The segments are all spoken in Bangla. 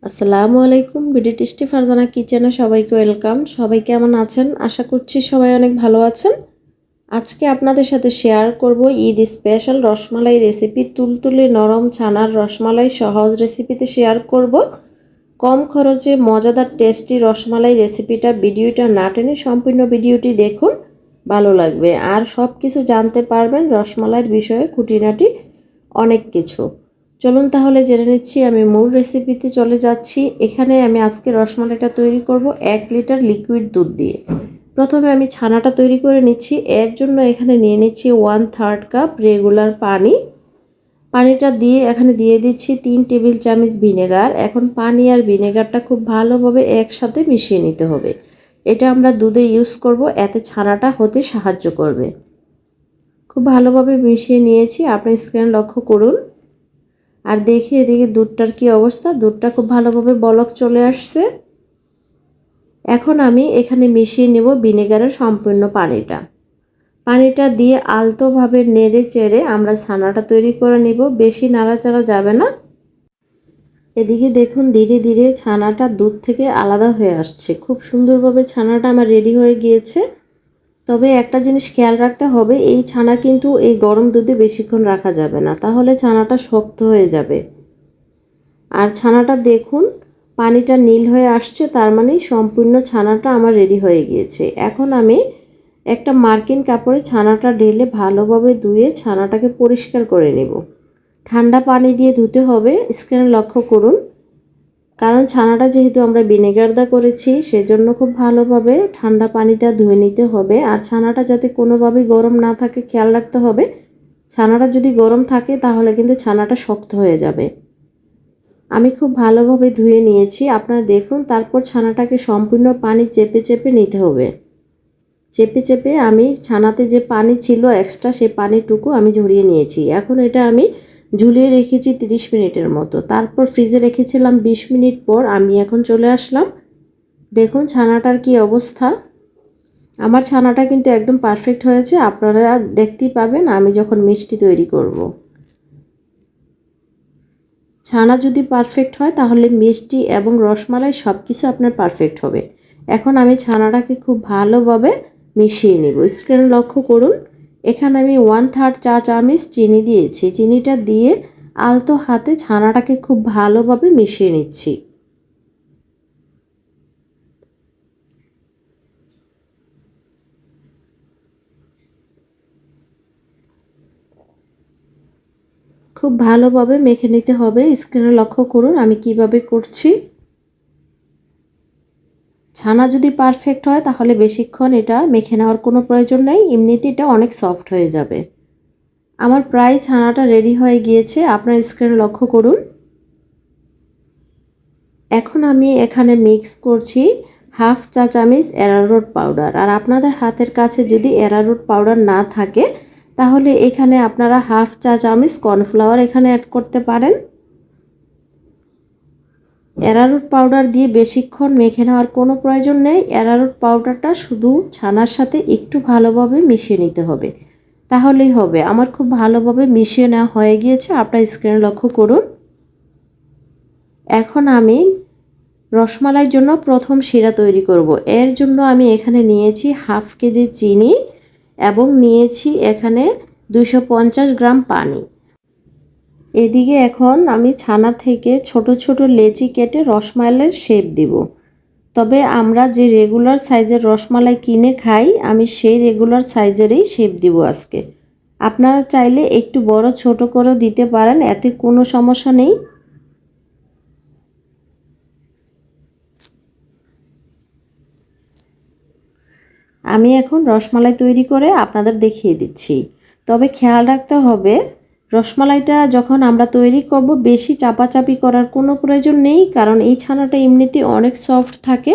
আসসালামু আলাইকুম। বিডি টেস্টি ফারজানা কিচেনে সবাইকে ওয়েলকাম। সবাই কেমন আছেন? আশা করছি সবাই অনেক ভালো আছেন। আজকে আপনাদের সাথে শেয়ার করব ঈদ স্পেশাল রসমালাই রেসিপি। তুলতুলে নরম ছানার রসমালাই সহজ রেসিপিতে শেয়ার করব। কম খরচে মজাদার টেস্টি রসমালাই রেসিপিটা ভিডিওটা না টেনে সম্পূর্ণ ভিডিওটি দেখুন, ভালো লাগবে। আর সব কিছু জানতে পারবেন রসমালাইয়ের বিষয়ে খুঁটিনাটি অনেক কিছু। চলুন তাহলে জেনে নিচ্ছি। আমি মূল রেসিপিতে চলে যাচ্ছি। এখানে আমি আজকে রসমালাইটা তৈরি করব 1 লিটার লিকুইড দুধ দিয়ে। প্রথমে আমি ছানাটা তৈরি করে নিচ্ছি। এর জন্য এখানে নিয়ে নিচ্ছি 1/3 কাপ রেগুলার পানি। পানিটা দিয়ে এখানে দিয়ে দিচ্ছি 3 টেবিল চামচ ভিনেগার। এখন পানি আর ভিনেগারটা খুব ভালোভাবে একসাথে মিশিয়ে নিতে হবে। এটা আমরা দুধে ইউজ করব, এতে ছানাটা হতে সাহায্য করবে। খুব ভালোভাবে মিশিয়ে নিয়েছি, আপনি স্ক্রিন লক্ষ্য করুন। আর দেখি এদিকে দুধটার কি অবস্থা। দুধটা খুব ভালোভাবে বলক চলে আসছে। এখন আমি এখানে মিশিয়ে নেব ভিনেগারের সম্পূর্ণ পানিটা। পানিটা দিয়ে আলতোভাবে নেড়ে চেড়ে আমরা ছানাটা তৈরি করে নেব। বেশি নাড়াচাড়া যাবে না। এদিকে দেখুন ধীরে ধীরে ছানাটা দুধ থেকে আলাদা হয়ে আসছে। খুব সুন্দরভাবে ছানাটা আমার রেডি হয়ে গিয়েছে। তবে একটা জিনিস খেয়াল রাখতে হবে, এই ছানা কিন্তু এই গরম দুধে বেশিক্ষণ রাখা যাবে না, তাহলে ছানাটা শক্ত হয়ে যাবে। আর ছানাটা দেখুন পানিটা নীল হয়ে আসছে, তার মানে সম্পূর্ণ ছানাটা আমার রেডি হয়ে গিয়েছে। এখন আমি একটা মার্কিন কাপড়ে ছানাটা ঢেলে ভালোভাবে ধুয়ে ছানাটাকে পরিষ্কার করে নেব। ঠান্ডা পানি দিয়ে ধুতে হবে, স্ক্রিনে লক্ষ্য করুন। কারণ ছানাটা যেহেতু আমরা ভিনেগার দা করেছি, সেজন্য খুব ভালোভাবে ঠান্ডা পানিতে ধুয়ে নিতে হবে। আর ছানাটা যাতে কোনোভাবেই গরম না থাকে খেয়াল রাখতে হবে। ছানাটা যদি গরম থাকে তাহলে কিন্তু ছানাটা শক্ত হয়ে যাবে। আমি খুব ভালোভাবে ধুয়ে নিয়েছি, আপনারা দেখুন। তারপর ছানাটাকে সম্পূর্ণ পানি চেপে চেপে নিতে হবে। চেপে চেপে আমি ছানাতে যে পানি ছিল এক্সট্রা, সেই পানিটুকু আমি ঝরিয়ে নিয়েছি। এখন এটা আমি ঝুলিয়ে রেখেছি 30 মিনিটের মতো। তারপর ফ্রিজে রেখেছিলাম 20 মিনিট পর আমি এখন চলে আসলাম। দেখুন ছানাটার কি অবস্থা। আমার ছানাটা কিন্তু একদম পারফেক্ট হয়েছে, আপনারা দেখতেই পাবেন আমি যখন মিষ্টি তৈরি করব। ছানা যদি পারফেক্ট হয় তাহলে মিষ্টি এবং রসমালাই সব কিছু আপনার পারফেক্ট হবে। এখন আমি ছানাটাকে খুব ভালোভাবে মিশিয়ে নেব। স্ক্রিনে লক্ষ্য করুন, এখানে আমি 1/3 চা চামচ চিনি দিয়েছি। চিনিটা দিয়ে আলতো হাতে ছানাটাকে খুব ভালোভাবে মিশিয়ে নিচ্ছি। খুব ভালোভাবে মেখে নিতে হবে। স্ক্রিনে লক্ষ্য করুন আমি কিভাবে করছি। ছানা যদি পারফেক্ট হয় তাহলে বেশিক্ষণ এটা মেখে নেওয়ার কোনো প্রয়োজন নেই, এমনিতে এটা অনেক সফট হয়ে যাবে। আমার প্রায় ছানাটা রেডি হয়ে গিয়েছে, আপনার স্ক্রিনে লক্ষ্য করুন। এখন আমি এখানে মিক্স করছি 1/2 চা চামচ অ্যারারুট পাউডার। আর আপনাদের হাতের কাছে যদি অ্যারারুট পাউডার না থাকে তাহলে এখানে আপনারা 1/2 চা চামচ কর্নফ্লাওয়ার এখানে অ্যাড করতে পারেন। অ্যারারুট পাউডার দিয়ে বেশিক্ষণ মেখে নেওয়ার কোনো প্রয়োজন নেই। অ্যারারুট পাউডারটা শুধু ছানার সাথে একটু ভালোভাবে মিশিয়ে নিতে হবে, তাহলেই হবে। আমার খুব ভালোভাবে মিশিয়ে নেওয়া হয়ে গিয়েছে, আপনার স্ক্রিনে লক্ষ্য করুন। এখন আমি রসমালাইয়ের জন্য প্রথম শিরা তৈরি করব। এর জন্য আমি এখানে নিয়েছি 1/2 কেজি চিনি এবং নিয়েছি এখানে 250 গ্রাম পানি। এদিকে এখন আমি ছানা থেকে ছোট ছোট লেচি কেটে রসমালাইয়ের শেপ দিব। তবে আমরা যে রেগুলার সাইজের রসমালাই কিনে খাই, আমি সেই রেগুলার সাইজেরই শেপ দিব আজকে। আপনারা চাইলে একটু বড় ছোট করেও দিতে পারেন, এতে কোনো সমস্যা নেই। আমি এখন রসমালাই তৈরি করে আপনাদের দেখিয়ে দিচ্ছি। তবে খেয়াল রাখতে হবে, রসমালাইটা যখন আমরা তৈরি করব বেশি চাপাচাপি করার কোনো প্রয়োজন নেই, কারণ এই ছানাটা এমনিতেই অনেক সফট থাকে।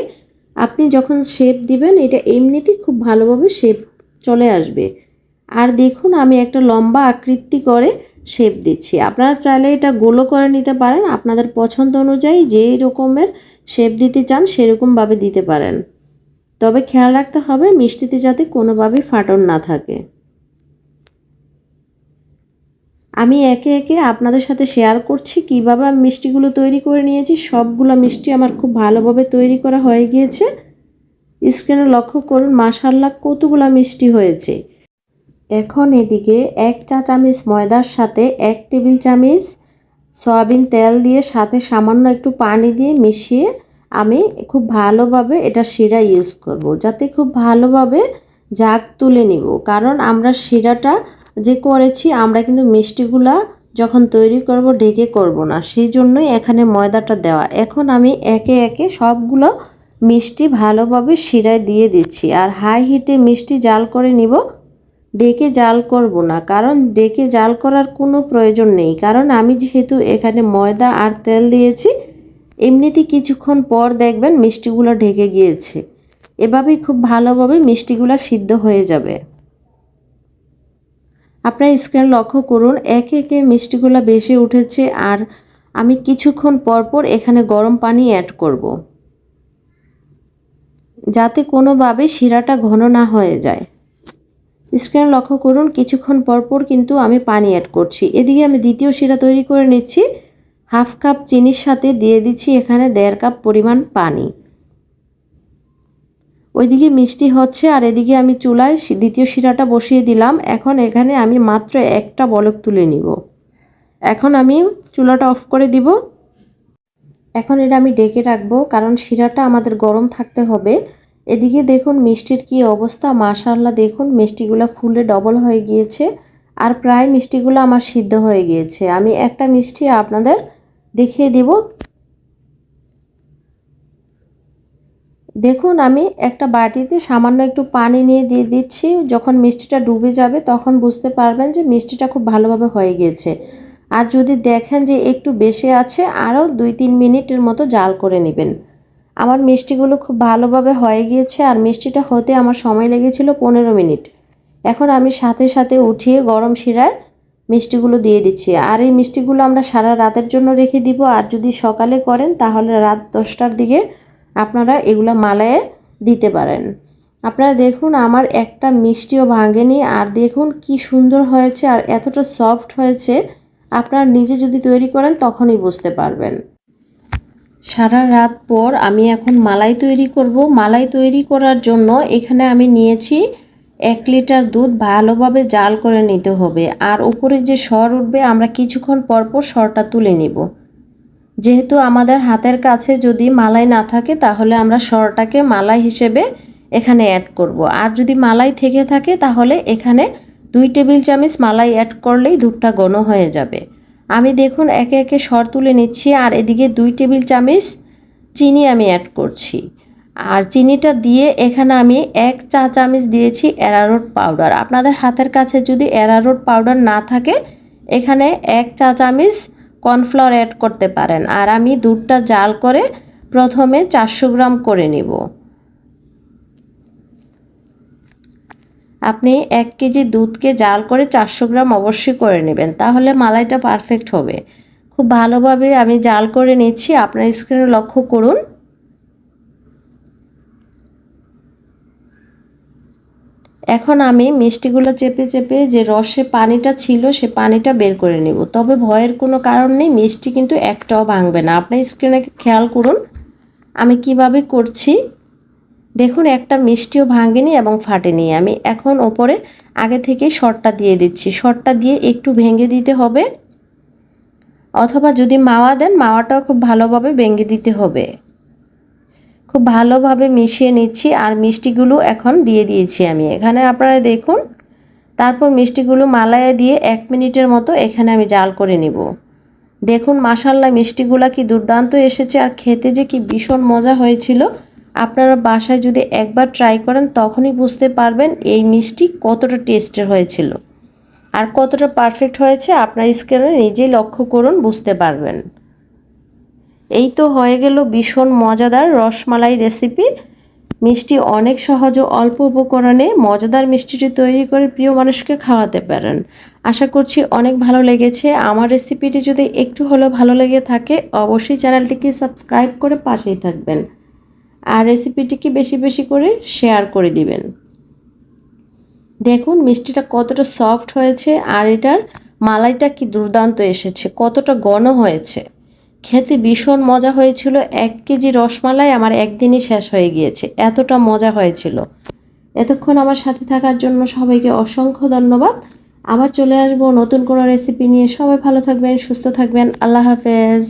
আপনি যখন শেপ দিবেন এটা এমনিতেই খুব ভালোভাবে শেপ চলে আসবে। আর দেখুন আমি একটা লম্বা আকৃতি করে শেপ দিচ্ছি। আপনারা চাইলে এটা গোলও করে নিতে পারেন, আপনাদের পছন্দ অনুযায়ী যেই রকমের শেপ দিতে চান সেরকমভাবে দিতে পারেন। তবে খেয়াল রাখতে হবে মিষ্টিতে যাতে কোনোভাবেই ফাটন না থাকে। আমি একে একে আপনাদের সাথে শেয়ার করছি কিভাবে আমি মিষ্টিগুলো তৈরি করে নিয়েছি। সবগুলো মিষ্টি আমার খুব ভালোভাবে তৈরি করা হয়ে গিয়েছে। স্ক্রিনে লক্ষ্য করুন মাশাআল্লাহ কতগুলো মিষ্টি হয়েছে। এখন এদিকে 1 চা চামচ ময়দার সাথে 1 টেবিল চামচ সয়াবিন তেল দিয়ে সাথে সামান্য একটু পানি দিয়ে মিশিয়ে আমি খুব ভালোভাবে এটা শিরা ইউজ করব, যাতে খুব ভালোভাবে জাগ তুলে নিব। কারণ আমরা শিরাটা যে করেছি আমরা কিন্তু মিষ্টিগুলা যখন তৈরি করব ঢেকে করব না, সেই জন্যই এখানে ময়দাটা দেওয়া। এখন আমি একে একে সবগুলো মিষ্টি ভালোভাবে শিরায় দিয়ে দিচ্ছি আর হাই হিটে মিষ্টি জাল করে নিব। ডেকে জাল করব না, কারণ ডেকে জাল করার কোনো প্রয়োজন নেই, কারণ আমি যেহেতু এখানে ময়দা আর তেল দিয়েছি। এমনিতেই কিছুক্ষণ পর দেখবেন মিষ্টিগুলো ঢেকে গিয়েছে। এভাবেই খুব ভালোভাবে মিষ্টিগুলো সিদ্ধ হয়ে যাবে। আপনার স্ক্রিন লক্ষ্য করুন একে একে মিষ্টিগুলো বেশি উঠেছে আর আমি কিছুক্ষণ পর পর এখানে গরম পানি অ্যাড করব, যাতে কোনোভাবে শিরাটা ঘন না হয়ে যায়। স্ক্রিনে লক্ষ্য করুন কিছুক্ষণ পর পর কিন্তু আমি পানি অ্যাড করছি। এদিকে আমি দ্বিতীয় শিরা তৈরি করে নিচ্ছি। হাফ কাপ চিনির সাথে দিয়ে দিচ্ছি এখানে 1.5 কাপ পরিমাণ পানি। ওইদিকে মিষ্টি হচ্ছে আর এদিকে আমি চুলায় দ্বিতীয় শিরাটা বসিয়ে দিলাম। এখন এখানে আমি মাত্র একটা বলক তুলে নিব। এখন আমি চুলাটা অফ করে দিব। এখন এটা আমি ঢেকে রাখবো, কারণ শিরাটা আমাদের গরম থাকতে হবে। এদিকে দেখুন মিষ্টির কি অবস্থা, মাশাআল্লাহ দেখুন মিষ্টিগুলো ফুলে ডবল হয়ে গিয়েছে আর প্রায় মিষ্টিগুলো আমার সিদ্ধ হয়ে গিয়েছে। আমি একটা মিষ্টি আপনাদের দেখিয়ে দিব। দেখুন আমি একটা বাটিতে সামান্য একটু পানি নিয়ে দিয়ে দিচ্ছি। যখন মিষ্টিটা ডুবে যাবে তখন বুঝতে পারবেন যে মিষ্টিটা খুব ভালোভাবে হয়ে গিয়েছে। আর যদি দেখেন যে একটু বেশি আছে আরও 2-3 মিনিটের মতো জাল করে নেবেন। আমার মিষ্টিগুলো খুব ভালোভাবে হয়ে গিয়েছে আর মিষ্টিটা হতে আমার সময় লেগেছিল 15 মিনিট। এখন আমি সাথে সাথে উঠিয়ে গরম শিরায় মিষ্টিগুলো দিয়ে দিচ্ছি। আর এই মিষ্টিগুলো আমরা সারা রাতের জন্য রেখে দিব। আর যদি সকালে করেন তাহলে রাত 10টার দিকে আপনারা এগুলো মালায়ে দিতে পারেন। আপনারা দেখুন আমার একটা মিষ্টিও ভাঙেনি আর দেখুন কি সুন্দর হয়েছে আর এতটা সফট হয়েছে। আপনারা নিজে যদি তৈরি করেন তখনই বুঝতে পারবেন। সারা রাত পর আমি এখন মালাই তৈরি করব। মালাই তৈরি করার জন্য এখানে আমি নিয়েছি 1 লিটার দুধ। ভালোভাবে জাল করে নিতে হবে আর উপরে যে সর উঠবে আমরা কিছুক্ষণ পর পর সরটা তুলে নিব। যেহেতু আমাদের হাতের কাছে যদি মালাই না থাকে তাহলে আমরা সরটাকে মালাই হিসেবে এখানে অ্যাড করব। আর যদি মালাই থেকে থাকে তাহলে এখানে 2 টেবিল চামচ মালাই অ্যাড করলেই দুধটা ঘন হয়ে যাবে। আমি দেখুন একে একে সর তুলে নিচ্ছি আর এদিকে 2 টেবিল চামচ চিনি আমি অ্যাড করছি। আর চিনিটা দিয়ে এখানে আমি 1 চা চামচ দিয়েছি অ্যারারুট পাউডার। আপনাদের হাতের কাছে যদি অ্যারারুট পাউডার না থাকে এখানে 1 চা চামচ কর্নফ্লাওয়ার অ্যাড করতে পারেন। আর আমি দুধটা জাল করে প্রথমে 400 গ্রাম করে নিব। আপনি 1 কেজি দুধকে জাল করে 400 গ্রাম অবশ্যই করে নেবেন, তাহলে মালাইটা পারফেক্ট হবে। খুব ভালোভাবে আমি জাল করে নিচ্ছি, আপনার স্ক্রিনে লক্ষ্য করুন। এখন আমি মিষ্টিগুলো চেপে চেপে যে রসে পানিটা ছিল সে পানিটা বের করে নেব। তবে ভয়ের কোনো কারণ নেই, মিষ্টি কিন্তু একটাও ভাঙবে না। আপনার স্ক্রিনে খেয়াল করুন আমি কিভাবে করছি। দেখুন একটা মিষ্টিও ভাঙেনি এবং ফাটেনি। আমি এখন ওপরে আগে থেকে সরটা দিয়ে দিচ্ছি। সরটা দিয়ে একটু ভেঙে দিতে হবে, অথবা যদি মাওয়া দেন মাওয়াটাও খুব ভালোভাবে ভেঙে দিতে হবে। খুব ভালোভাবে মিশিয়ে নিচ্ছি আর মিষ্টিগুলো এখন দিয়ে দিয়েছি আমি এখানে, আপনারা দেখুন। তারপর মিষ্টিগুলো মালাইয়ে দিয়ে 1 মিনিটের মতো এখানে আমি জাল করে নিব। দেখুন মাশাআল্লাহ মিষ্টিগুলো কি দুর্দান্ত এসেছে আর খেতে যে কি ভীষণ মজা হয়েছিল। আপনারা বাসায় যদি একবার ট্রাই করেন তখনই বুঝতে পারবেন এই মিষ্টি কতটা টেস্টের হয়েছিল আর কতটা পারফেক্ট হয়েছে। আপনার স্ক্রিনে নিজেই লক্ষ্য করুন, বুঝতে পারবেন। এই তো হয়ে গেল ভীষণ মজাদার রসমালাই রেসিপি। মিষ্টি অনেক সহজ ও অল্প উপকরণে মজাদার মিষ্টিটি তৈরি করে প্রিয় মানুষকে খাওয়াতে পারেন। আশা করছি অনেক ভালো লেগেছে। আমার রেসিপিটি যদি একটু হলেও ভালো লেগে থাকে অবশ্যই চ্যানেলটিকে সাবস্ক্রাইব করে পাশেই থাকবেন আর রেসিপিটিকে বেশি বেশি করে শেয়ার করে দিবেন। দেখুন মিষ্টিটা কতটা সফট হয়েছে আর এটার মালাইটা কি দুর্দান্ত এসেছে, কতটা ঘন হয়েছে, খেতে ভীষণ মজা হয়েছিল। 1 কেজি রসমালাই আমার একদিনই শেষ হয়ে গিয়েছে, এতটা মজা হয়েছিল। এতক্ষণ আমার সাথে থাকার জন্য সবাইকে অসংখ্য ধন্যবাদ। আবার চলে আসবো নতুন কোনো রেসিপি নিয়ে। সবাই ভালো থাকবেন, সুস্থ থাকবেন। আল্লাহ হাফেজ।